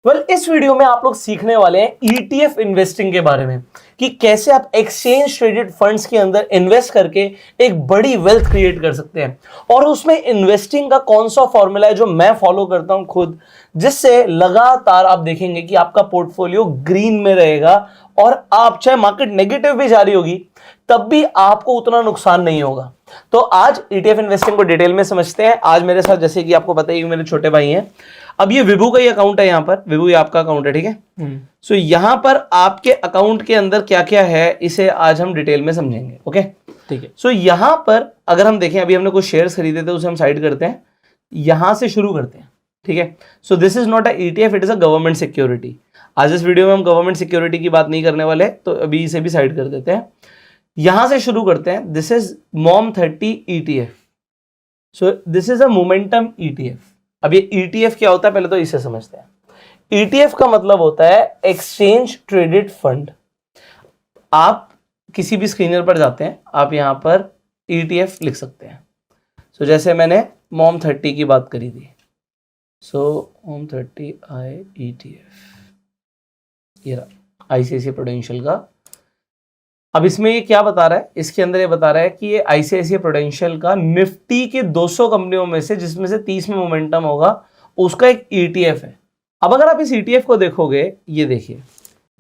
इस वीडियो में आप लोग सीखने वाले हैं ईटीएफ इन्वेस्टिंग के बारे में कि कैसे आप एक्सचेंज ट्रेडेड फंड्स के अंदर इन्वेस्ट करके एक बड़ी वेल्थ क्रिएट कर सकते हैं। और उसमें इन्वेस्टिंग का कौन सा फॉर्मूला है जो मैं फॉलो करता हूं खुद, जिससे लगातार आप देखेंगे कि आपका पोर्टफोलियो ग्रीन में रहेगा और आप चाहे मार्केट नेगेटिव भी जा रही होगी तब भी आपको उतना नुकसान नहीं होगा। तो आज ईटीएफ इन्वेस्टिंग को डिटेल में समझते हैं। आज मेरे साथ, जैसे कि आपको पता है, मेरे छोटे भाई हैं। अब ये विभू का ही अकाउंट है, यहाँ पर विभू ये आपका अकाउंट है, ठीक है। सो यहाँ पर आपके अकाउंट के अंदर क्या क्या है इसे आज हम डिटेल में समझेंगे। ओके, ठीक है। सो यहाँ पर अगर हम देखें, अभी हमने कुछ शेयर्स खरीदे थे, उसे हम साइड करते हैं, यहां से शुरू करते हैं, ठीक है। So this is not a ETF, it is a government security. आज इस वीडियो में हम गवर्नमेंट सिक्योरिटी की बात नहीं करने वाले, तो अभी इसे भी साइड कर देते हैं। यहां से शुरू करते हैं। This is MOM30 ETF। So this is a momentum ETF। अब ये ETF क्या होता है पहले तो इसे समझते हैं। ETF का मतलब होता है एक्सचेंज ट्रेडेड फंड। आप किसी भी स्क्रीनर पर जाते हैं, आप यहां पर ETF लिख सकते हैं। सो जैसे मैंने MOM30 की बात करी थी, सो MOM30 ETF, ये रहा ICICI प्रूडेंशियल का। अब इसमें ये क्या बता रहा है, इसके अंदर ये बता रहा है कि ये ICICI प्रूडेंशियल का निफ्टी के 200 कंपनियों में से, जिसमें से 30 में मोमेंटम होगा, उसका एक ETF है। अब अगर आप इस ETF को देखोगे, ये देखिए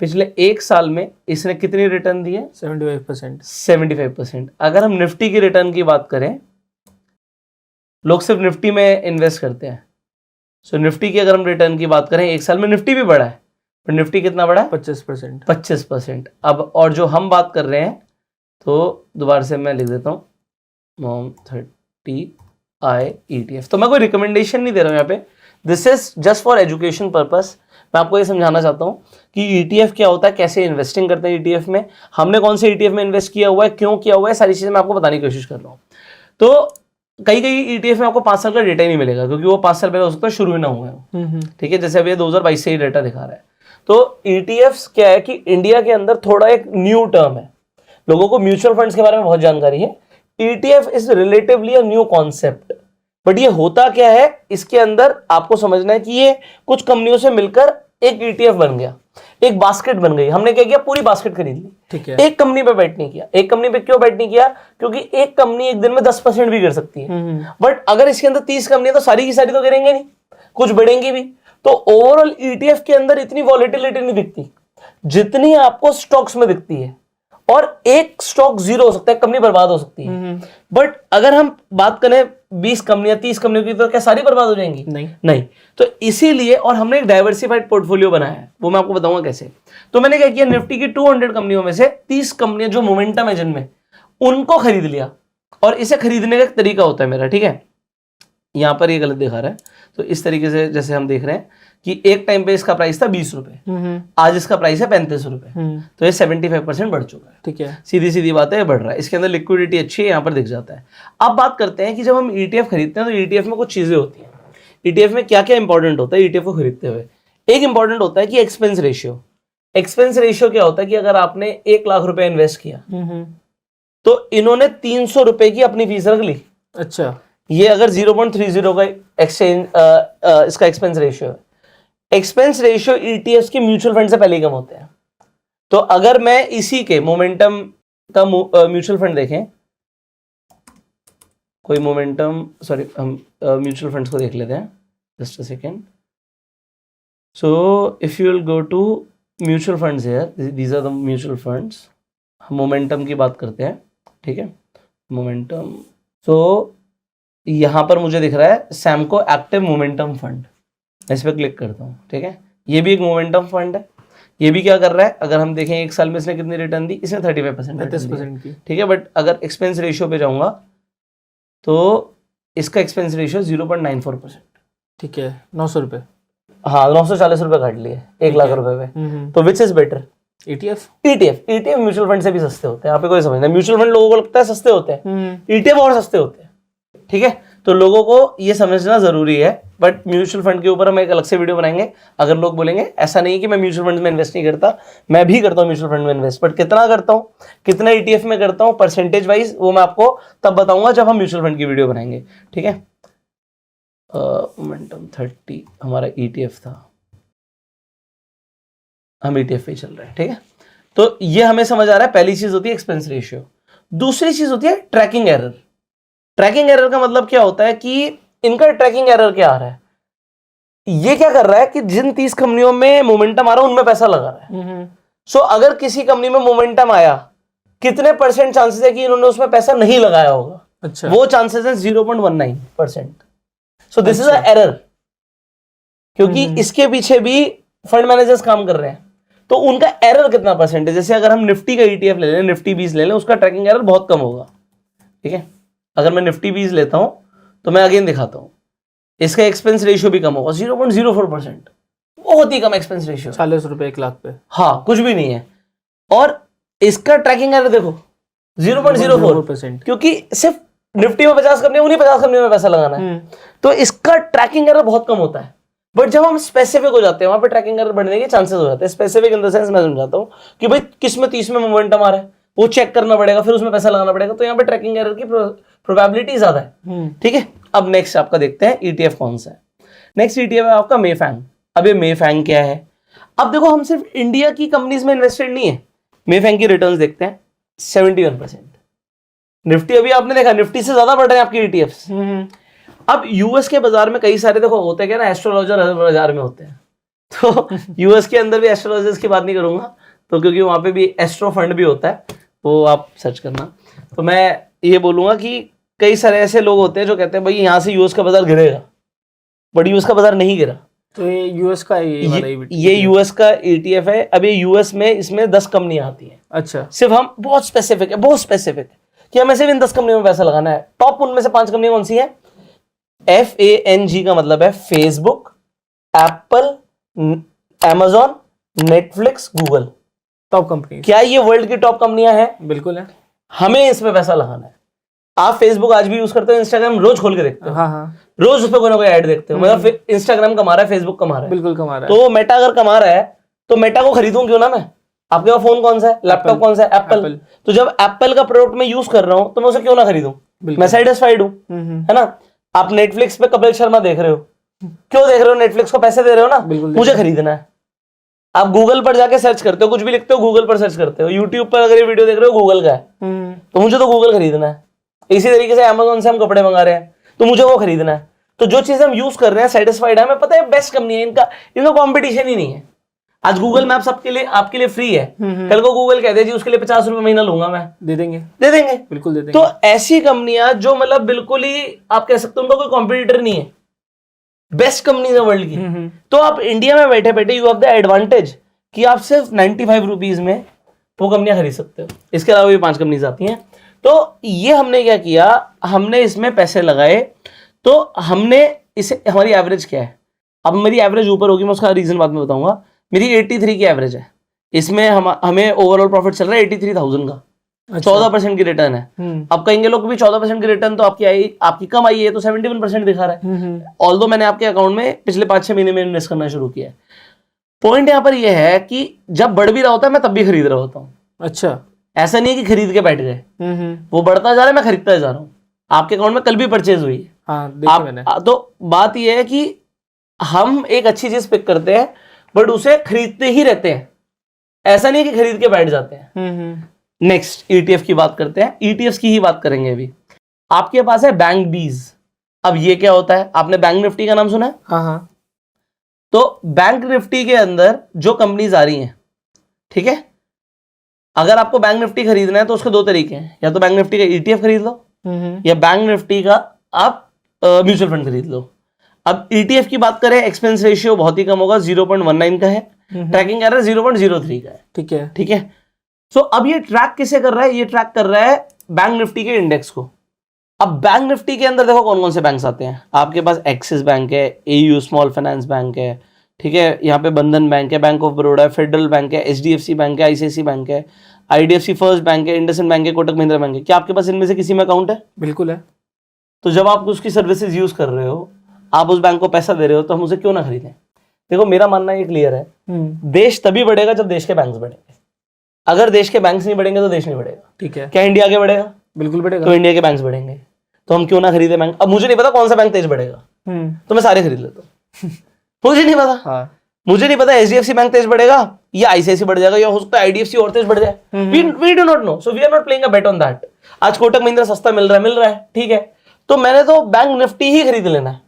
पिछले एक साल में इसने कितनी रिटर्न दी है? 75%। अगर हम निफ्टी की रिटर्न की बात करें, लोग सिर्फ निफ्टी में इन्वेस्ट करते हैं। सो निफ्टी की अगर हम रिटर्न की बात करें, एक साल में निफ्टी भी बढ़ा है, पर निफ्टी कितना बढ़ा है? 25%। अब और जो हम बात कर रहे हैं, तो दोबारा से मैं लिख देता हूँ MOM30 ETF। तो मैं कोई रिकमेंडेशन नहीं दे रहा हूँ यहाँ पे, this is just for education purpose. मैं आपको ये समझाना चाहता हूँ कि ETF क्या होता है, कैसे इन्वेस्टिंग करते हैं ETF में, हमने कौन से ETF में इन्वेस्ट किया हुआ है, क्यों किया हुआ है, सारी चीजें मैं आपको बताने की कोशिश कर रहा हूँ। तो कई ETF में आपको 5 साल का डेटा ही नहीं मिलेगा, क्योंकि वो 5 साल पहले हो सकता है शुरू ही ना हुआ है, ठीक है। जैसे अभी 2022 से ही डेटा दिखा रहा है। तो ETFs क्या है कि इंडिया के अंदर थोड़ा एक न्यू टर्म है, लोगों को म्यूचुअल फंड्स के बारे में बहुत जानकारी है। ETF is relatively a new concept, but ये होता क्या है, इसके अंदर आपको समझना है कि ये कुछ कंपनियों से मिलकर एक ETF बन गया, एक बास्केट बन गई। हमने क्या किया, पूरी बास्केट खरीद ली, ठीक है। एक कंपनी पे बैट नहीं किया। एक कंपनी पे क्यों बैट नहीं किया? क्योंकि एक कंपनी एक दिन में 10% भी कर सकती है, बट अगर इसके अंदर 30 कंपनी तो सारी की सारी तो गिरेंगे नहीं, कुछ बढ़ेंगी भी। तो ओवरऑल ETF के अंदर इतनी वॉलेटिलिटी नहीं दिखती जितनी आपको स्टॉक्स में दिखती है। और एक स्टॉक जीरो हो सकता है, कंपनी बर्बाद हो सकती है, बट अगर हम बात करें 20 कंपनियां 30 कंपनियों की, तो क्या सारी बर्बाद हो जाएंगी? नहीं। तो इसीलिए, और हमने एक डाइवर्सिफाइड पोर्टफोलियो बनाया है, वो मैं आपको बताऊंगा कैसे। तो मैंने क्या किया, निफ्टी की 200 कंपनियों में से 30 कंपनियां जो मोमेंटम है जिनमें, उनको खरीद लिया। और इसे खरीदने का एक तरीका होता है मेरा, ठीक है। यहां पर ये गलत दिखा रहा है, तो इस तरीके से जैसे हम देख रहे हैं कि एक टाइम पे इसका प्राइस था 20 रुपए, आज इसका प्राइस है 35 रुपए, तो ये 75% बढ़ चुका है, ठीक है। सीधी सीधी बात है, ये बढ़ रहा है। इसके अंदर लिक्विडिटी अच्छी है, यहाँ पर दिख जाता है। अब बात करते हैं कि जब हम ETF खरीदते हैं, तो ETF में कुछ चीजें होती हैं। ETF में क्या क्या इंपॉर्टेंट होता है ETF को खरीदते हुए? एक इंपॉर्टेंट होता है कि एक्सपेंस रेशियो। एक्सपेंस रेशियो क्या होता है कि अगर आपने 1 लाख रुपए इन्वेस्ट किया, तो इन्होंने 300 रुपए की अपनी फीस रख ली। अच्छा, ये अगर 0.30 का एक्सचेंज इसका एक्सपेंस रेशियो है। एक्सपेंस रेशियो ETFs के म्यूचुअल फंड से पहले ही कम होते हैं। तो अगर मैं इसी के मोमेंटम का म्यूचुअल फंड देखें, कोई मोमेंटम, सॉरी, हम म्यूचुअल फंड्स को देख लेते हैं, just a second. So if you will go to mutual funds here, these are the mutual funds. हम मोमेंटम की बात करते हैं, ठीक है, मोमेंटम। सो यहां पर मुझे दिख रहा है सैमको एक्टिव मोमेंटम फंड, इस पर क्लिक करता हूं, ठीक है। ये भी एक मोमेंटम फंड है। ये भी क्या कर रहा है, अगर हम देखें एक साल में इसने कितनी रिटर्न दी, इसने 35% की, ठीक है। बट अगर एक्सपेंस रेशियो पे जाऊंगा, तो इसका एक्सपेंस रेशियो 0.94%, ठीक है। 900 रुपए, हाँ 940 रुपए काट लिए 1 लाख रुपए पे। तो which is better? ETF mutual fund से भी सस्ते होते हैं, यहाँ पे कोई समझना। म्यूचुअल फंड लोगों को लगता है सस्ते होते हैं, ETF और सस्ते होते हैं, ठीक है। तो लोगों को ये समझना जरूरी है। बट म्यूचुअल फंड के ऊपर हम एक अलग से वीडियो बनाएंगे। अगर लोग बोलेंगे ऐसा नहीं है कि मैं म्यूचुअल फंड में इन्वेस्ट नहीं करता, मैं भी करता हूँ म्यूचुअल फंड में इन्वेस्ट, बट कितना करता हूँ, कितना ETF में करता हूँ परसेंटेज वाइज, वो मैं आपको तब बताऊंगा जब हम म्यूचुअल फंड की वीडियो बनाएंगे, ठीक है। मोमेंटम 30 हमारा ETF था, हम ETF पे चल रहे हैं, ठीक है। तो ये हमें समझ आ रहा है, पहली चीज होती है एक्सपेंस रेशियो। दूसरी चीज होती है ट्रैकिंग एरर। ट्रैकिंग एरर का मतलब क्या होता है कि इनका ट्रैकिंग एरर क्या आ रहा है, ये क्या कर रहा है कि जिन 30 कंपनियों में मोमेंटम आ रहा है उनमें पैसा लगा रहा है। सो अगर किसी कंपनी में मोमेंटम आया, कितने % चांसेस है कि इन्होंने उसमें पैसा नहीं लगाया होगा? अच्छा, वो चांसेस है 0.19%। So this is a error, क्योंकि इसके पीछे भी फंड मैनेजर्स काम कर रहे हैं। तो उनका एरर कितना % है? जैसे अगर हम निफ्टी का ETF ले लें, निफ्टी 20 ले लें, उसका ट्रैकिंग एरर बहुत कम होगा, ठीक है। अगर मैं निफ्टी 20 लेता हूं तो मैं अगेन दिखाता हूं, इसका एक्सपेंस रेशियो भी कम होगा, 0.04%, बहुत ही कम एक्सपेंस रेशियो, 40 रुपए 1 लाख पे। हाँ, कुछ भी नहीं है। और इसका ट्रैकिंग एरर देखो 0.04%, क्योंकि सिर्फ निफ्टी में 50 कंपनी, उन्हीं 50 कंपनी में पैसा लगाना है। तो इसका ट्रैकिंग एरर बहुत कम होता है। बट जब हम स्पेसिफिक हो जाते हैं, वहां पे ट्रैकिंग एरर बढ़ने के चांसेस हो जाते हैं। स्पेसिफिक इन द सेंस मैं समझाता हूं कि भाई किस में 30 में मोमेंटम आ रहा है, वो चेक करना पड़ेगा, फिर उसमें पैसा लगाना पड़ेगा। तो यहाँ पे ट्रैकिंग एरर की प्रोबेबिलिटी ज्यादा है, ठीक है। अब नेक्स्ट आपका देखते हैं ETF कौन सा है। नेक्स्ट ETF है आपका मेफैंग। अब ये मेफैंग क्या है? अब देखो, हम सिर्फ इंडिया की कंपनीज में इन्वेस्टेड नहीं है। मेफैंग की रिटर्न्स देखते हैं, 71%। निफ्टी अभी आपने देखा, निफ्टी से ज्यादा बढ़ रहे हैं आपके ETFs। अब यूएस के बाजार में कई सारे देखो होते हैं क्या ना, एस्ट्रोलॉजर हर बाजार में होते हैं। तो यूएस के अंदर भी एस्ट्रोलॉजर्स की बात नहीं करूंगा, तो क्योंकि वहां पे भी एस्ट्रो फंड भी होता है, वो आप सर्च करना। तो मैं ये बोलूंगा कि कई सारे ऐसे लोग होते हैं जो कहते हैं भाई यहाँ से यूएस का बाजार गिरेगा, बट यूएस का बाजार नहीं गिरा। तो ये यूएस का ये यूएस का ETF है। अब ये यूएस में इसमें 10 कंपनियां आती हैं। अच्छा, सिर्फ हम बहुत स्पेसिफिक है, बहुत स्पेसिफिक कि हमें सिर्फ इन 10 कंपनियों में पैसा लगाना है। टॉप उनमें से 5 कंपनियां कौन सी है? FANG का मतलब है Facebook, Apple, Amazon, Netflix, Google. Top company. क्या ये वर्ल्ड की टॉप कंपनियां हैं? बिल्कुल है। हमें इसमें पैसा लगाना है। आप फेसबुक आज भी यूज करते हो, इंस्टाग्राम रोज खोल के देखते हो, हाँ, रोज उस पर कोई ना कोई ऐड देखते हो। मतलब इंस्टाग्राम कमा रहा है, फेसबुक कमा रहा है, बिल्कुल कमा रहा है। तो मेटा अगर कमा रहा है तो मेटा को खरीदूं क्यों ना मैं? आपके पास फोन कौन सा है, लैपटॉप कौन सा है? एप्पल। तो जब एप्पल का प्रोडक्ट मैं यूज कर रहा हूं तो मैं उसे क्यों ना खरीदूं? मैं सेटिस्फाइड हूं, है ना। आप नेटफ्लिक्स पे कपिल शर्मा देख रहे हो, क्यों देख रहे हो? नेटफ्लिक्स को पैसे दे रहे हो ना, मुझे खरीदना है। आप गूगल पर जाके सर्च करते हो, कुछ भी लिखते हो गूगल पर सर्च करते हो। यूट्यूब पर अगर ये वीडियो देख रहे हो गूगल का है, तो मुझे तो गूगल खरीदना है। इसी तरीके से अमेज़न से हम कपड़े मंगा रहे हैं, तो मुझे वो खरीदना है। तो जो चीज हम यूज कर रहे हैं, सेटिस्फाइड है, हमें पता है बेस्ट कंपनी है, इनका कंपटीशन ही नहीं है। आज गूगल मैप्स आपके लिए फ्री है, कल को गूगल कह दे जी उसके लिए 50 रुपए महीना लूंगा मैं, दे देंगे, बिल्कुल दे देंगे। तो ऐसी कंपनियां जो मतलब बिल्कुल ही आप कह सकते हो उनका कोई कॉम्पिटिटर नहीं है, बेस्ट कंपनीज है वर्ल्ड की। तो आप इंडिया में बैठे बैठे यू हैव द एडवांटेज कि आप सिर्फ 95 रुपीज में वो कंपनियां खरीद सकते हो। इसके अलावा भी 5 कंपनीज आती हैं। तो ये हमने क्या किया, हमने इसमें पैसे लगाए। तो हमने इसे, हमारी एवरेज क्या है? अब मेरी एवरेज ऊपर होगी, मैं उसका रीजन बाद में बताऊंगा। मेरी 83 की एवरेज है, इसमें हमें ओवरऑल प्रॉफिट चल रहा है 83,000 का। 14% की रिटर्न है। अब कहेंगे लोग भी 14% की रिटर्न तो आपकी कम आई है, तो 71% दिखा रहा है। ऑल्दो मैंने आपके अकाउंट में पिछले 5-6 महीने में इन्वेस्ट करना शुरू किया है। पॉइंट यहाँ पर यह है कि जब बढ़ भी रहा होता है मैं तब भी खरीद रहा होता हूँ। अच्छा, ऐसा नहीं है कि खरीद के बैठ गए, वो बढ़ता जा रहा है, मैं खरीदता जा रहा हूँ। आपके अकाउंट में कल भी परचेज हुई है। हाँ, देखा मैंने। तो बात यह है कि हम एक अच्छी चीज पिक करते हैं, बट उसे खरीदते ही रहते हैं। ऐसा नहीं है कि खरीद के बैठ जाते हैं। नेक्स्ट ETF की बात करते हैं। ETFs की ही बात करेंगे अभी। आपके पास है बैंक बीज। अब ये क्या होता है? आपने बैंक निफ्टी का नाम सुना है? हाँ। तो बैंक निफ्टी के अंदर जो कंपनीज आ रही हैं, ठीक है, अगर आपको बैंक निफ्टी खरीदना है तो उसके 2 तरीके हैं, या तो बैंक निफ्टी का ETF खरीद लो, या बैंक निफ्टी का आप म्यूचुअल फंड खरीद लो। अब ETF की बात करें, एक्सपेंस रेशियो बहुत ही कम होगा, 0.19 का है। ट्रैकिंग एरर 0.03 का है, ठीक है। सो अब ये ट्रैक किसे कर रहा है? ये ट्रैक कर रहा है बैंक निफ्टी के इंडेक्स को। अब बैंक निफ्टी के अंदर देखो कौन कौन से बैंक्स आते हैं। आपके पास एक्सिस बैंक है, AU स्मॉल फाइनेंस बैंक है, ठीक है, यहाँ पे बंधन बैंक है, बैंक ऑफ बड़ौदा है, फेडरल बैंक है, HDFC बैंक है, ICICI बैंक है, IDFC फर्स्ट बैंक है, इंडसइंड बैंक है, कोटक महिंद्रा बैंक है। क्या आपके पास इनमें से किसी में अकाउंट है? बिल्कुल है। तो जब आप उसकी सर्विसेज यूज कर रहे हो, आप उस बैंक को पैसा दे रहे हो, तो हम उसे क्यों ना खरीदें? देखो मेरा मानना ये क्लियर है, देश तभी बढ़ेगा जब देश के बैंक्स बढ़ेंगे। अगर देश के बैंक्स नहीं बढ़ेंगे तो देश नहीं बढ़ेगा, ठीक है। क्या इंडिया आगे बढ़ेगा? बिल्कुल बढ़ेगा। तो इंडिया के बैंक्स बढ़ेंगे, तो हम क्यों ना खरीदे बैंक? अब मुझे नहीं पता कौन सा बैंक तेज बढ़ेगा, तो मैं सारे खरीद लेता हूँ। मुझे नहीं पता। मुझे नहीं पता एचडीएफसी बैंक तेज बढ़ेगा या आईसीआईसी बढ़ जाएगा या हो सकता है आईडीएफसी और तेज बढ़ जाए। We do not know, so we are not playing a bet on that. आज कोटक महिंद्रा सस्ता मिल रहा है, ठीक है, तो मैंने तो बैंक निफ्टी ही खरीद लेना है।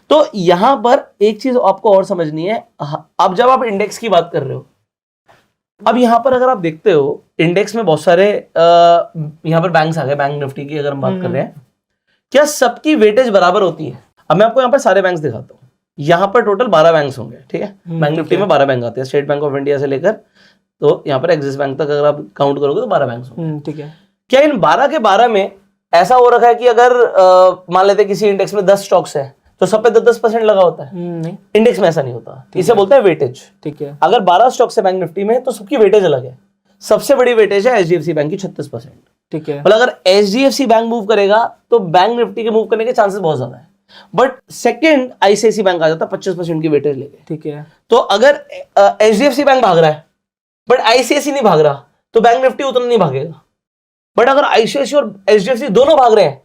तो यहां पर एक चीज आपको और समझनी है, अब जब आप इंडेक्स की बात कर रहे हो, अब यहां पर अगर आप देखते हो इंडेक्स में बहुत सारे यहां पर बैंक्स आ गए, बैंक निफ्टी की अगर हम बात कर रहे हैं, क्या सबकी वेटेज बराबर होती है? अब मैं आपको यहां पर सारे बैंक्स दिखाता हूं। यहां पर टोटल 12 बैंक्स होंगे, ठीक है, बैंक निफ्टी में 12 बैंक आते हैं, स्टेट बैंक ऑफ इंडिया से लेकर तो यहां पर एक्सिस बैंक तक अगर आप काउंट करोगे तो 12 बैंक्स होंगे, ठीक है। क्या इन 12 के 12 में ऐसा हो रखा है कि अगर मान लेते किसी इंडेक्स में 10 स्टॉक्स है तो सब पे 10% लगा होता है? नहीं, इंडेक्स में ऐसा नहीं होता, इसे बोलते हैं वेटेज। ठीक है। अगर 12 स्टॉक्स है बैंक निफ्टी में तो सबकी वेटेज अलग है। सबसे बड़ी वेटेज है एचडीएफसी बैंक की 36%, ठीक है। मतलब अगर एचडीएफसी बैंक मूव करेगा तो बैंक निफ्टी के मूव करने के चांसेस बहुत ज्यादा है। बट सेकंड आईसीआईसी बैंक आ जाता है 25% की वेटेज लेके, ठीक है। तो अगर एचडीएफसी बैंक भाग रहा है बट आईसीआईसी नहीं भाग रहा तो बैंक निफ्टी उतना नहीं भागेगा। बट अगर आईसीआईसी और एचडीएफसी दोनों भाग रहे हैं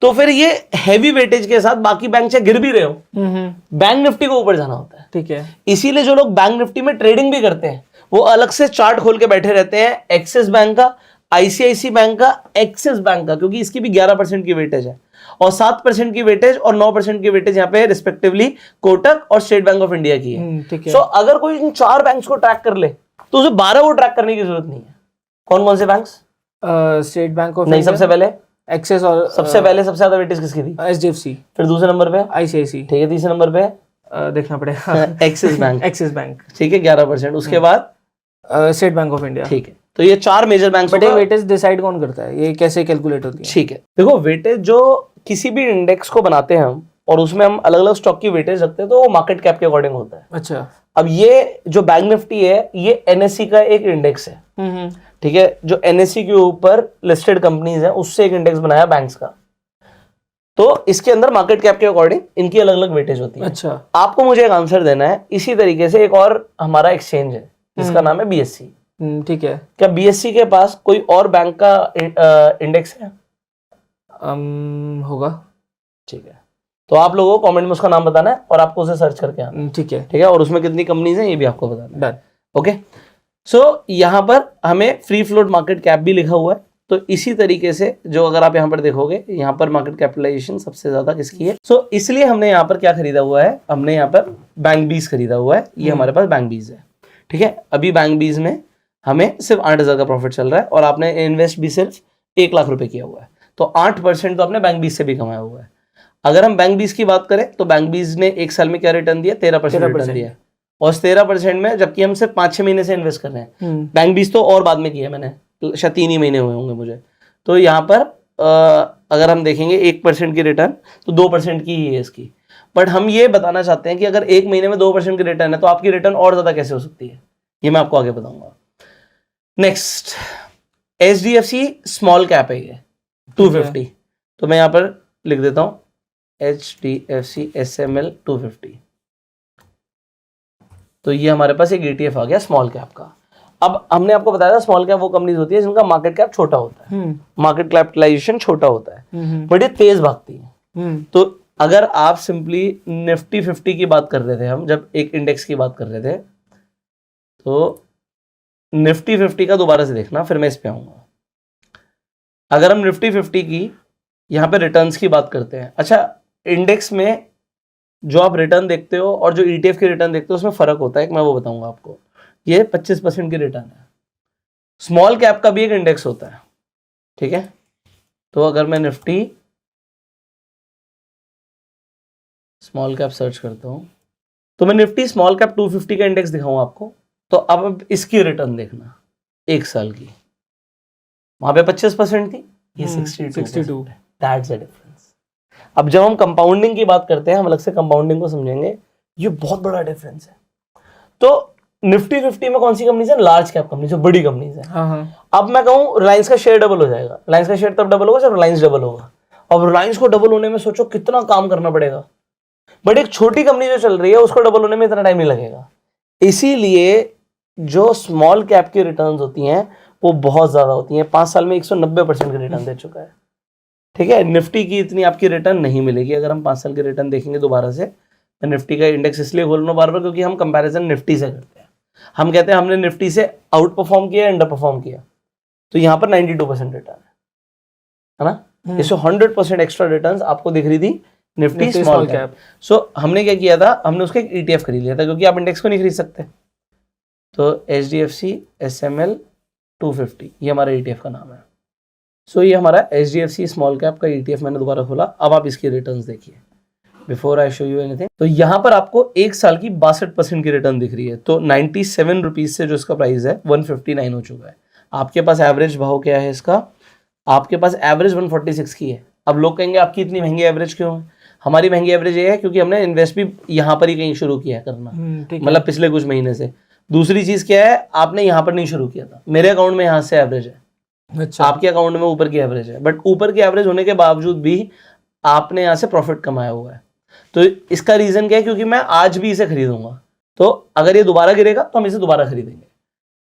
तो फिर ये हैवी वेटेज के साथ बाकी बैंक चाहे गिर भी रहे हो, बैंक निफ्टी को ऊपर जाना होता है, ठीक है। इसीलिए जो लोग बैंक निफ्टी में ट्रेडिंग भी करते हैं वो अलग से चार्ट खोल के बैठे रहते हैं, एक्सिस बैंक का, आईसीआईसी बैंक का, एक्सिस बैंक का, क्योंकि इसकी भी 11% की वेटेज है और 7% की वेटेज और 9% की वेटेज यहाँ पे रिस्पेक्टिवली कोटक और स्टेट बैंक ऑफ इंडिया की है। ठीक है। सो अगर कोई इन 4 बैंक्स को ट्रैक कर ले तो उसे 12 को ट्रैक करने की जरूरत नहीं है। कौन कौन से बैंक्स? स्टेट बैंक ऑफ नहीं, सबसे पहले एक्सेस और सबसे पहले सबसे ज्यादा वेटेज किसकी थी? एचडीएफसी। फिर दूसरे नंबर पे आईसीआईसी। ठीक है, तीसरे नंबर पे देखना पड़ेगा एक्सिस बैंक। एक्सिस बैंक, ठीक है, 11%। उसके बाद स्टेट बैंक ऑफ इंडिया। ठीक है, तो ये 4 मेजर बैंक्स। बट ये वेटेज डिसाइड कौन करता है, ये कैसे कैलकुलेट होती है? ठीक है, देखो वेटेज जो किसी भी इंडेक्स को बनाते हैं हम और उसमें हम अलग अलग स्टॉक की वेटेज रखते हैं तो वो मार्केट कैप के अकॉर्डिंग होता है। अच्छा। अब ये जो बैंक निफ्टी है ये एनएससी का एक इंडेक्स है, ठीक है, जो एनएससी के ऊपर लिस्टेड कंपनीज है उससे एक इंडेक्स बनाया बैंक्स का, तो इसके अंदर मार्केट कैप के अकॉर्डिंग इनकी अलग अलग वेटेज होती है। अच्छा। आपको मुझे एक आंसर देना है। इसी तरीके से एक और हमारा एक्सचेंज है जिसका नाम है बीएससी, ठीक है। क्या बीएससी के पास कोई और बैंक का इंडेक्स है? होगा। ठीक है, तो आप लोगों को कमेंट में उसका नाम बताना है और आपको उसे सर्च करके आना। ठीक है, ठीक है, और उसमें कितनी कंपनीज हैं ये भी आपको बताना है। डन। ओके, सो यहाँ पर हमें फ्री फ्लोट मार्केट कैप भी लिखा हुआ है, तो इसी तरीके से जो अगर आप यहाँ पर देखोगे यहाँ पर मार्केट कैपिटलाइजेशन सबसे ज्यादा किसकी है। सो इसलिए हमने यहाँ पर क्या खरीदा हुआ है, हमने यहाँ पर बैंक बीज खरीदा हुआ है। ये हमारे पास बैंक बीज है, ठीक है। अभी बैंक बीज में हमें सिर्फ 8,000 का प्रॉफिट चल रहा है और आपने इन्वेस्ट भी सिर्फ 1 लाख रुपए किया हुआ है, तो 8% तो आपने बैंक बीज से भी कमाया हुआ है। अगर हम बैंक बीज की बात करें तो बैंक बीज ने 1 साल में क्या रिटर्न दिया? 13% रिटर्न दिया, और 13% में जबकि हम सिर्फ 5-6 महीने से इन्वेस्ट कर रहे हैं। बैंक बीज तो और बाद में किया मैंने, शायद 3 ही महीने हुए होंगे मुझे। तो यहाँ पर अगर हम देखेंगे 1% की रिटर्न तो 2% की ही है इसकी। बट हम ये बताना चाहते हैं कि अगर 1 महीने में 2% की रिटर्न है तो आपकी रिटर्न और ज्यादा कैसे हो सकती है, ये मैं आपको आगे बताऊंगा। नेक्स्ट, एचडीएफसी स्मॉल कैप है ये 250, तो मैं यहाँ पर लिख देता हूँ HDFC SML 250। तो ये हमारे पास एक ETF आ गया स्मॉल कैप का। अब हमने आपको बताया था स्मॉल कैप वो कंपनीज होती है जिनका मार्केट कैप छोटा होता है, मार्केट कैपिटलाइजेशन छोटा होता है, बट ये तेज भागती है। तो अगर आप सिंपली निफ्टी 50 की बात कर रहे थे, हम जब एक इंडेक्स की बात कर रहे थे, तो निफ्टी 50 का दोबारा से देखना, फिर मैं इस पे आऊंगा। अगर हम निफ्टी 50 की यहाँ पे रिटर्न्स की बात करते हैं, अच्छा इंडेक्स में जो आप रिटर्न देखते हो और जो ETF की रिटर्न देखते हो उसमें फर्क होता है, मैं वो बताऊंगा आपको। ये 25% की रिटर्न है। स्मॉल कैप का भी एक इंडेक्स होता है, ठीक है। तो अगर मैं निफ्टी स्मॉल कैप सर्च करता हूं तो मैं निफ्टी स्मॉल कैप 250 का इंडेक्स दिखाऊं आपको। तो अब इसकी रिटर्न देखना 1 साल की, वहां पे 25% थी, ये 62। That's the difference. अब जब हम कंपाउंडिंग की बात करते हैं, हम अलग से कंपाउंडिंग को समझेंगे, ये बहुत बड़ा डिफरेंस है। तो निफ्टी 50 में कौन सी कंपनीज है? लार्ज कैप कंपनी, जो बड़ी कंपनीज है। अब मैं कहूँ रिलायंस का शेयर डबल हो जाएगा, रिलायंस का शेयर तब डबल होगा जब रिलायंस डबल होगा। अब रिलायंस को डबल होने में सोचो कितना काम करना पड़ेगा, बट एक छोटी कंपनी जो चल रही है उसको डबल होने में इतना टाइम नहीं लगेगा। इसीलिए जो स्मॉल कैप की रिटर्न्स होती हैं वो बहुत ज्यादा होती हैं। 5 साल में 190% की रिटर्न दे चुका है, ठीक है। निफ्टी की इतनी आपकी रिटर्न नहीं मिलेगी। अगर हम 5 साल की रिटर्न देखेंगे दोबारा से मैं निफ्टी का इंडेक्स इसलिए खोल रहा हूँ बार बार क्योंकि हम कंपैरिजन निफ्टी से करते हैं। हम कहते हैं हमने निफ्टी से आउट परफॉर्म किया, अंडर परफॉर्म किया, तो यहाँ पर 92% रिटर्न है ना। इससे 100% एक्स्ट्रा रिटर्न आपको दिख रही थी निफ्टी स्मॉल कैप। सो हमने क्या किया था, हमने उसका एक ETF खरीद लिया था क्योंकि आप इंडेक्स को नहीं खरीद सकते। तो HDFC SML 250 ये हमारा ETF का नाम है। सो ये हमारा HDFC स्मॉल कैप का ETF मैंने दोबारा खोला। अब आप इसकी रिटर्न्स देखिए before I show you anything. तो यहाँ पर आपको एक साल की 62% की रिटर्न दिख रही है। तो 97 रुपीज से जो इसका प्राइस है 159 हो चुका है। आपके पास एवरेज भाव क्या है इसका, आपके पास एवरेज 146 की है। अब लोग कहेंगे आपकी इतनी महंगी एवरेज क्यों है? हमारी महंगी एवरेज ये है क्योंकि हमने इन्वेस्ट भी यहाँ पर ही कहीं शुरू किया है करना, मतलब पिछले कुछ महीने से। दूसरी चीज क्या है, आपने यहाँ पर नहीं शुरू किया था। मेरे अकाउंट में यहाँ से एवरेज है, अच्छा, आपके अकाउंट में ऊपर की एवरेज है, बट ऊपर की एवरेज होने के बावजूद भी आपने यहाँ से प्रॉफिट कमाया हुआ है। तो इसका रीजन क्या है, क्योंकि मैं आज भी इसे खरीदूंगा, तो अगर ये दोबारा गिरेगा तो हम इसे दोबारा खरीदेंगे।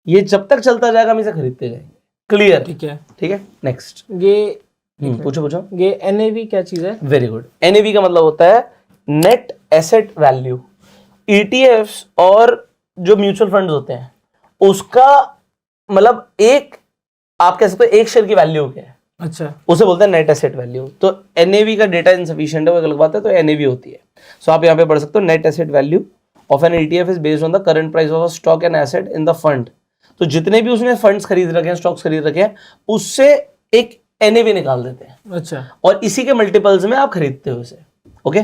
ये जब तक चलता जाएगा हम इसे खरीदते जाएंगे। क्लियर? ठीक है, ठीक है। नेक्स्ट ये पूछो ये NAV क्या चीज है? Very good. NAV का मतलब होता है नेट एसेट वैल्यू। ETFs और जो म्यूचुअल फंड्स होते हैं उसका मतलब एक, आप कह सकते हो एक शेयर की वैल्यू क्या है, अच्छा, उसे बोलते हैं नेट एसेट वैल्यू। तो NAV का डेटा इनसफिशिएंट है वो एक अलग बात है, तो NAV होती है। सो आप यहाँ पे पढ़ सकते हो net asset value of an ETF is based on the current price of a stock and asset in the fund. तो जितने भी उसने फंड्स खरीद रखे हैं, स्टॉक्स खरीद रखे हैं, उससे एक NAV निकाल देते हैं, अच्छा, और इसी के मल्टीपल्स में आप खरीदते हो इसे। ओके,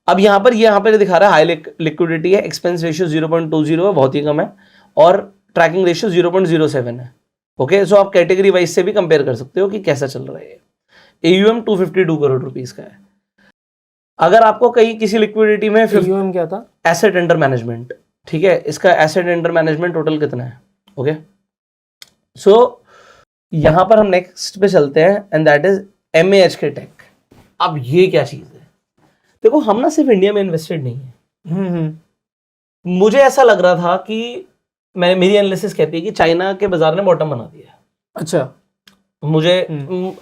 अब यहाँ पर दिखा रहा है हाई लिक्विडिटी है, एक्सपेंस रेशियो 0.20 है, बहुत ही कम है, और ट्रैकिंग रेशियो 0.07 है। ओके, सो आप कैटेगरी वाइज से भी कंपेयर कर सकते हो कि कैसा चल रहा है। AUM 252 करोड़ रुपीस का है। अगर आपको कहीं किसी लिक्विडिटी में AUM क्या था? एसेट अंडर मैनेजमेंट, ठीक है, इसका एसेट अंडर मैनेजमेंट टोटल कितना है? ओके, सो यहां पर हम नेक्स्ट पे चलते हैं and that is MAHK tech. अब ये क्या चीज है? देखो, हम ना सिर्फ इंडिया में इन्वेस्टेड नहीं है। मुझे ऐसा लग रहा था कि मेरी एनालिसिस कहती है कि चाइना के बाजार ने बॉटम बना दिया। अच्छा, मुझे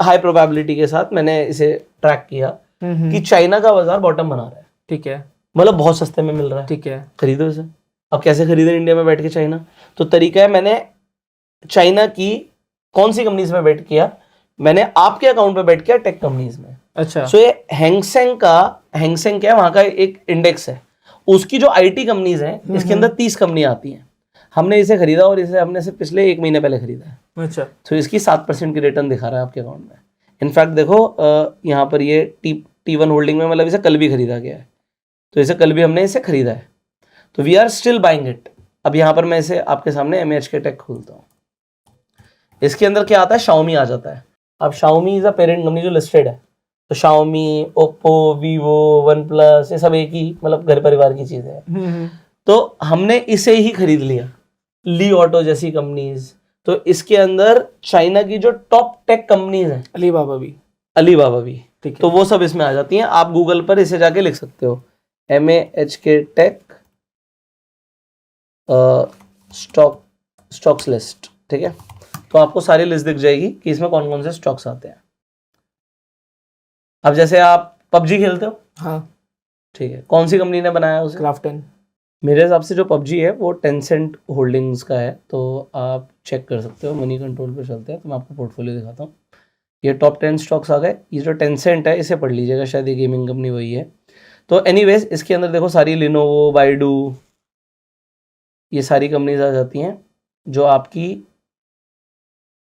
हाई प्रोबेबिलिटी के साथ मैंने इसे ट्रैक किया कि चाइना का बाजार बॉटम बना रहा है। ठीक है, मतलब बहुत सस्ते में मिल रहा है, ठीक है, खरीदो इसे। अब कैसे खरीदे इंडिया में बैठ के चाइना? तो तरीका है, मैंने चाइना की कौन सी कंपनीज में बैठ किया, मैंने आपके अकाउंट पे बैठ किया टेक कंपनीज में। अच्छा, सो ये हैंगसेंग क्या है, वहां का एक इंडेक्स है, उसकी जो IT कंपनीज हैं इसके अंदर 30 कंपनियां आती हैं। हमने इसे खरीदा और इसे हमने से पिछले 1 महीने पहले खरीदा है। अच्छा, तो इसकी 7% की रिटर्न दिखा रहा है आपके अकाउंट में। इनफैक्ट देखो, यहाँ पर ये T1 होल्डिंग में, मतलब इसे कल भी खरीदा गया है, तो इसे कल भी हमने इसे खरीदा है, तो we are still buying it. अब यहाँ पर मैं इसे आपके सामने MAHK टेक खोलता हूँ। इसके अंदर क्या आता है, Xiaomi आ जाता है। अब Xiaomi is a parent company जो लिस्टेड है, तो Xiaomi, Oppo, Vivo, OnePlus, ये सब एक ही मतलब घर परिवार की चीजें हैं। तो हमने इसे ही खरीद लिया, ली ऑटो जैसी कंपनीज। तो इसके अंदर चाइना की जो टॉप टेक कंपनीज हैं, अलीबाबा भी, ठीक है, तो वो सब इसमें आ जाती हैं। आप गूगल पर इसे जाके लिख सकते हो, MAHK टेक स्टॉक्स लिस्ट, ठीक है, तो आपको सारी लिस्ट दिख जाएगी कि इसमें कौन कौन से स्टॉक्स आते हैं। अब जैसे आप PUBG खेलते हो, हाँ, ठीक है, कौन सी कंपनी ने बनाया उसे? क्राफ्टन। मेरे हिसाब से जो PUBG है वो Tencent होल्डिंग्स का है, तो आप चेक कर सकते हो, मनी कंट्रोल पे चलते हैं, तो मैं आपको पोर्टफोलियो दिखाता हूँ। ये टॉप 10 स्टॉक्स आ गए। ये जो Tencent है इसे पढ़ लीजिएगा, शायद ये गेमिंग कंपनी वही है। तो एनीवेज, इसके अंदर देखो सारी लिनोवो, बाइडू, ये सारी कंपनीज आ जाती हैं जो आपकी,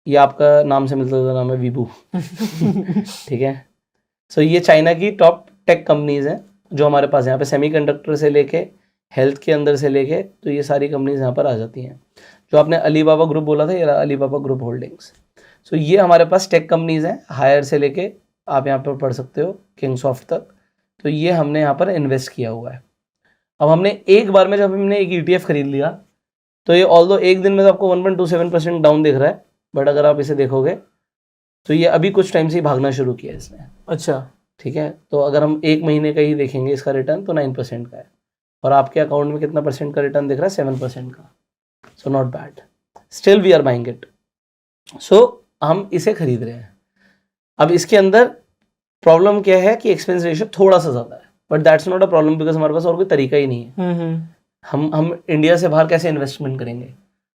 ये आपका नाम से मिलता जुलता नाम है, वीबू। ठीक है, सो ये चाइना की टॉप टेक कंपनीज हैं जो हमारे पास यहाँ पे सेमीकंडक्टर से लेके हेल्थ के अंदर से लेके, तो ये सारी कंपनीज यहाँ पर आ जाती हैं। जो आपने अलीबाबा ग्रुप बोला था, ये अलीबाबा ग्रुप होल्डिंग्स। सो ये हमारे पास टेक कंपनीज हैं, हायर से लेके आप यहाँ पर पढ़ सकते हो किंगसॉफ्ट तक। तो ये हमने यहाँ पर इन्वेस्ट किया हुआ है। अब हमने एक बार में जब हमने एक ETF खरीद लिया, तो ये ऑल्दो एक दिन में तो आपको 1.27% डाउन दिख रहा है, बट अगर आप इसे देखोगे तो ये अभी कुछ टाइम से ही भागना शुरू किया है इसने। अच्छा, ठीक है, तो अगर हम 1 महीने का ही देखेंगे इसका रिटर्न, तो 9% का है, और आपके अकाउंट में कितना % का रिटर्न दिख रहा है? 7% का। So not bad, still we are buying it. So हम इसे खरीद रहे हैं। अब इसके अंदर प्रॉब्लम क्या है कि एक्सपेंस रेशियो थोड़ा सा ज़्यादा है, but that's not a problem because हमारे पास और कोई तरीका ही नहीं है। हम इंडिया से बाहर कैसे इन्वेस्टमेंट करेंगे?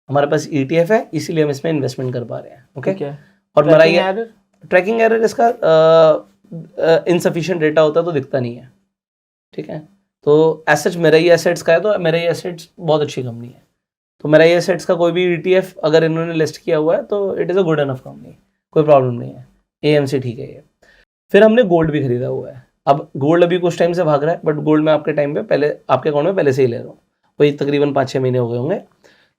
हमारे पास ETF है, इसीलिए हम इसमें इन्वेस्टमेंट कर पा रहे हैं। ओके, और मेरा ये ट्रैकिंग एरर इसका इनसफिशिएंट डेटा होता है तो दिखता नहीं है। ठीक है, तो एसेट्स मेरा ही एसेट्स का है, तो मेरा ही एसेट्स बहुत अच्छी कंपनी है, तो मेरा ही एसेट्स का कोई भी ETF अगर इन्होंने लिस्ट किया हुआ है तो it is a good enough company, कोई प्रॉब्लम नहीं है, AMC ठीक है ये। फिर हमने गोल्ड भी खरीदा हुआ है। अब गोल्ड अभी कुछ टाइम से भाग रहा है, बट गोल्ड मैं आपके टाइम पे पहले आपके अकाउंट में पहले से ही ले रहा हूँ, वही तकरीबन 5-6 महीने हो गए होंगे।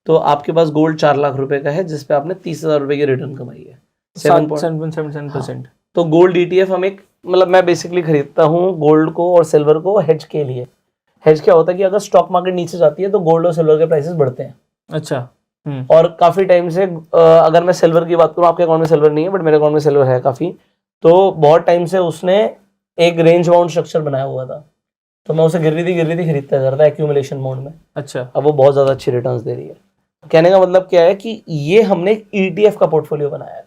तो आपके पास गोल्ड 4 लाख रुपए का है, जिसपे आपने 30,000 रुपए की रिटर्न कमाई है, 7.77%। तो गोल्ड ETF हम एक मतलब मैं बेसिकली खरीदता हूँ गोल्ड को और सिल्वर को हेज के लिए। हेज क्या होता है कि अगर स्टॉक मार्केट नीचे जाती है तो गोल्ड और सिल्वर के प्राइसेस बढ़ते हैं। अच्छा। और काफी टाइम से अगर मैं सिल्वर की बात करूँ, आपके अकाउंट में सिल्वर नहीं है बट मेरे अकाउंट में सिल्वर है काफी, तो बहुत टाइम से उसने एक रेंज बाउंड स्ट्रक्चर बनाया हुआ था, तो मैं उसे गिर रही थी खरीदता जा रहा था एक्यूमुलेशन मोड में। अच्छा। अब वो बहुत ज्यादा अच्छी रिटर्न्स दे रही है। कहने का मतलब क्या है कि ये हमने एक ETF का पोर्टफोलियो बनाया है।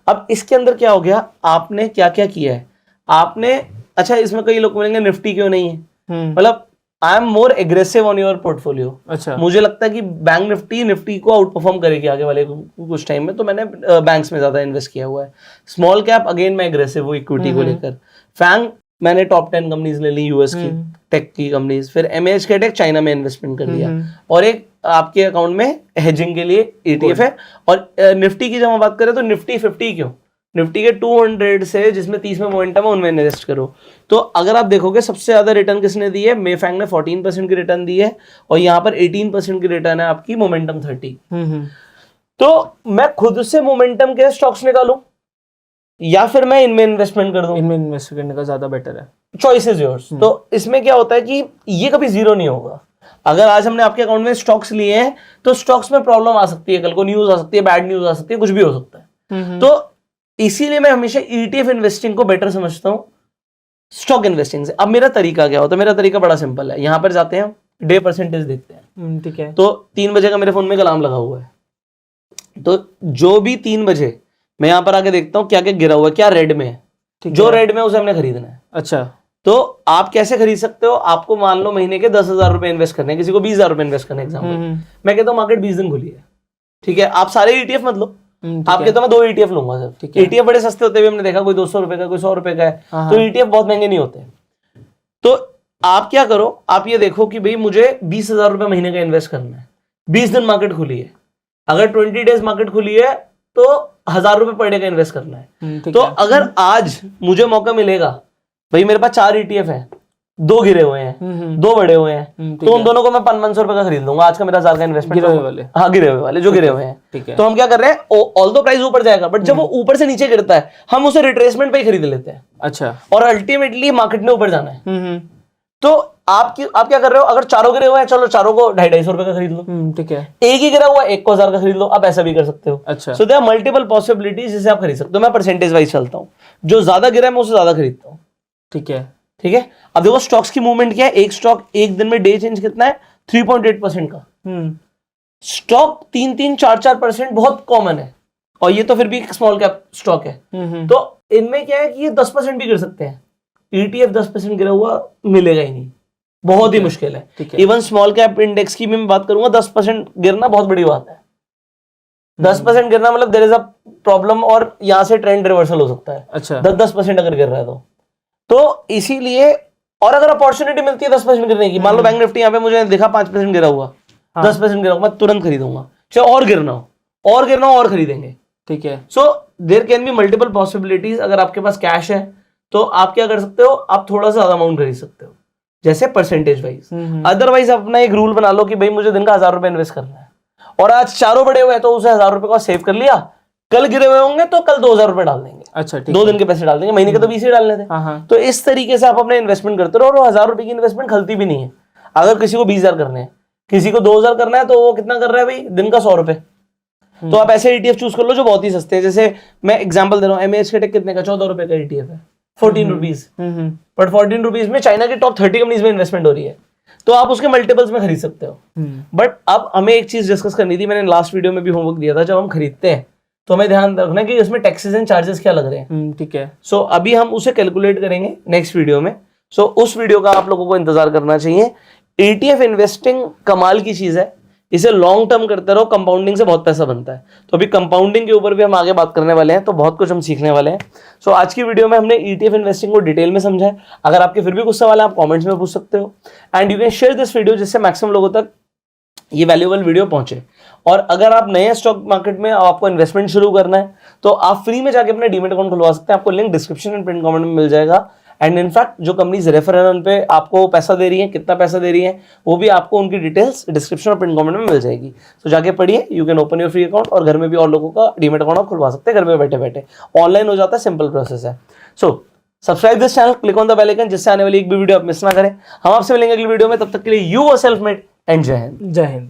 अब इसके अंदर क्या हो गया, आपने क्या क्या किया है आपने, अच्छा इसमें कई लोग बोलेंगे निफ्टी क्यों नहीं है, मतलब I am more aggressive on your portfolio. अच्छा। मुझे लगता है कि बैंक निफ्टी को आउट परफॉर्म करेगी आगे वाले कुछ टाइम में, तो मैंने बैंक्स में ज्यादा इन्वेस्ट किया हुआ है। स्मॉल कैप अगेन मैं एग्रेसिव हूँ इक्विटी को लेकर। फैंग मैंने टॉप 10 कंपनीज ले ली यूएस की टेक की कंपनीज, फिर MAH के टेक चाइना में इन्वेस्टमेंट कर दिया, और एक आपके अकाउंट में हेजिंग के लिए ETF है। और निफ्टी की जब हम बात करें तो निफ्टी 50 क्यों, निफ्टी के 200 से जिसमें 30 में मोमेंटम है उनमें इन्वेस्ट करो। तो अगर आप देखोगे सबसे ज्यादा रिटर्न किसने दी है, मेफैंग ने 14% की रिटर्न दी है, और यहाँ पर 18% की रिटर्न है आपकी मोमेंटम 30। तो मैं खुद से मोमेंटम के स्टॉक्स निकालूं या फिर मैं इनमें इन्वेस्टमेंट कर दूं? इनमें इन्वेस्ट करने का ज्यादा बेटर है, चॉइस इज योर्स। तो इसमें क्या होता है कि ये कभी जीरो नहीं होगा। अगर आज हमने आपके अकाउंट में स्टॉक्स लिए हैं तो स्टॉक्स में प्रॉब्लम आ सकती है, कल को न्यूज आ सकती है, बैड न्यूज आ सकती है, कुछ भी हो सकता है। तो इसीलिए मैं हमेशा ETF इन्वेस्टिंग को बेटर समझता हूं स्टॉक इन्वेस्टिंग से। अब मेरा तरीका क्या होता है, मेरा तरीका बड़ा सिंपल है। यहां पर जाते हैं, डे परसेंटेज देखते हैं। ठीक है। तो 3 बजे का मेरे फोन में अलार्म लगा हुआ है, तो जो भी 3 बजे मैं यहां पर आके देखता हूं क्या क्या गिरा हुआ है, क्या रेड में है, जो रेड में उसे हमने खरीदना है। अच्छा। तो आप कैसे खरीद सकते हो, आपको मान लो महीने के 10,000 रुपए इन्वेस्ट करने, किसी को 20,000 रुपए इन्वेस्ट करने एग्जाम्पल, मैं कहता हूँ मार्केट 20 दिन खुली है, ठीक है, आप सारे ETF मत लो, आप कहते हो मैं 2 ETF लूंगा सिर्फ। ETF बड़े सस्ते होते हुए हमने देखा, कोई 200 रुपए का, कोई 100 रुपए का है, तो ETF बहुत महंगे नहीं होते। तो आप क्या करो, आप ये देखो कि भाई मुझे 20,000 रुपए महीने का इन्वेस्ट करना है, 20 दिन मार्केट खुली है, अगर 20 डेज मार्केट खुली है तो 1,000 रुपए पर डे का इन्वेस्ट करना है। तो अगर आज मुझे मौका मिलेगा, भाई मेरे पास 4 ETF है, 2 गिरे हुए हैं, 2 बड़े हुए हैं, तो उन दोनों को मैं 500 रुपए का खरीद लूंगा। आज का मेरा 1,000 का इन्वेस्टमेंट गिरे हुए वाले, हाँ गिरे हुए वाले जो गिरे हुए हैं। तो हम क्या कर रहे हैं, ऑल्दो प्राइस ऊपर जाएगा बट जब वो ऊपर से नीचे गिरता है हम उसे रिट्रेसमेंट पे ही खरीद लेते हैं। अच्छा। और अल्टीमेटली मार्केट ने ऊपर जाना है। तो आप क्या कर रहे हो, अगर चारों गिरे हुए हैं, चलो चारों को 250 रुपए का खरीद लो, ठीक है। एक ही गिरा हुआ, एक को 1,000 का खरीद लो, आप ऐसा भी कर सकते हो। अच्छा। So there are multiple possibilities जिसे आप खरीद सकते हो। मैं परसेंटेज वाइज चलता हूँ, जो ज्यादा गिरा है मैं उसे ज्यादा खरीदता हूँ, ठीक है, ठीक है। अब देखो स्टॉक्स की मूवमेंट क्या है, एक स्टॉक एक दिन में डे चेंज कितना है, 3.8% का। स्टॉक 3-4% बहुत कॉमन है, और ये तो फिर भी एक स्मॉल कैप स्टॉक है। तो इनमें क्या है कि ये 10% भी गिर सकते हैं। ETF 10% गिरा हुआ मिलेगा ही नहीं, बहुत ही मुश्किल है। इवन स्मॉल कैप इंडेक्स की मैं बात करूंगा, 10% गिरना बहुत बड़ी बात है। 10% गिरना मतलब देयर इज अ प्रॉब्लम, और यहां से ट्रेंड रिवर्सल हो सकता है। अच्छा। 10% अगर गिर रहा है तो इसीलिए, और अगर अपॉर्चुनिटी मिलती है 10% गिरने की, मान लो बैंक निफ्टी यहाँ पे मुझे दिखा 5% गिरा हुआ, 10% गिरा हुआ, मैं तुरंत खरीदूंगा, चाहे और गिरना हो और खरीदेंगे, ठीक है। So there can be multiple possibilities. अगर आपके पास कैश है तो आप क्या कर सकते हो, आप थोड़ा सा ज्यादा अमाउंट खरीद सकते हो, जैसे परसेंटेज वाइज। अदरवाइज अपना एक रूल बना लो कि भाई मुझे दिन का 1,000 रुपए इन्वेस्ट करना है, और आज चारों बड़े हुए हैं तो उसे 1,000 रुपए का सेव कर लिया, कल गिरे हुए होंगे तो कल 2,000 रुपए डाल देंगे। अच्छा, 2 दिन के पैसे डाल देंगे, महीने के तो 20 ही डालने थे। तो इस तरीके से आप अपने इन्वेस्टमेंट करते रहो, और 1,000 रुपए की इन्वेस्टमेंट खलती भी नहीं है। अगर किसी को 20,000 करने हैं, किसी को 2,000 करना है, तो वो कितना कर रहा है भाई, दिन का 100 रुपए। तो आप ऐसे ETF चूज कर लो जो बहुत ही सस्ते हैं। जैसे मैं एग्जांपल दे रहा हूँ, MAH के टेक कितने का, 14 रुपए का ETF है, 14 रुपीज। बट 14 रुपीज में चाइना के टॉप 30 कंपनीज में इन्वेस्टमेंट हो रही है, तो आप उसके मल्टीपल्स में खरीद सकते हो। बट अब हमें एक चीज डिस्कस करनी थी, मैंने लास्ट वीडियो में भी होमवर्क दिया था, जब हम खरीदते हैं तो हमें ध्यान रखना कि उसमें टैक्सेस एंड चार्जेस क्या लग रहे हैं, ठीक है। सो अभी हम उसे कैलकुलेट करेंगे नेक्स्ट वीडियो में। सो उस वीडियो का आप लोगों को इंतजार करना चाहिए। ETF इन्वेस्टिंग कमाल की चीज है, इसे लॉन्ग टर्म करते रहो, कंपाउंडिंग से बहुत पैसा बनता है। तो अभी कंपाउंडिंग के ऊपर भी हम आगे बात करने वाले हैं, तो बहुत कुछ हम सीखने वाले हैं। सो आज की वीडियो में हमने ETF इन्वेस्टिंग को डिटेल में समझा है। अगर आपके फिर भी कुछ सवाल है आप कमेंट्स में पूछ सकते हो, and you can share this video जिससे मैक्सिमम लोगों तक ये वैल्यूएबल वीडियो पहुंचे। और अगर आप नए स्टॉक मार्केट में आपको इन्वेस्टमेंट शुरू करना है तो आप फ्री में जाके अपना डीमेट अकाउंट खुलवा सकते हैं। आपको link description and pin comment में मिल जाएगा। एंड इनफैक्ट जो कंपनीज रेफर है उन पे आपको पैसा दे रही है, कितना पैसा दे रही है वो भी आपको उनकी डिटेल्स डिस्क्रिप्शन और पिन कमेंट में मिल जाएगी। तो जाके पढ़िए, you can open your free account, और घर में भी और लोगों का डीमेट अकाउंट आप खुलवा सकते हैं, घर में बैठे बैठे ऑनलाइन हो जाता है, सिंपल प्रोसेस है। So subscribe this channel, click on the bell icon जिससे आने वाली एक भी वीडियो आप मिस ना करें। हम आपसे मिलेंगे अगली वीडियो में, तब तक के लिए you were self made and जय हिंद। जय हिंद।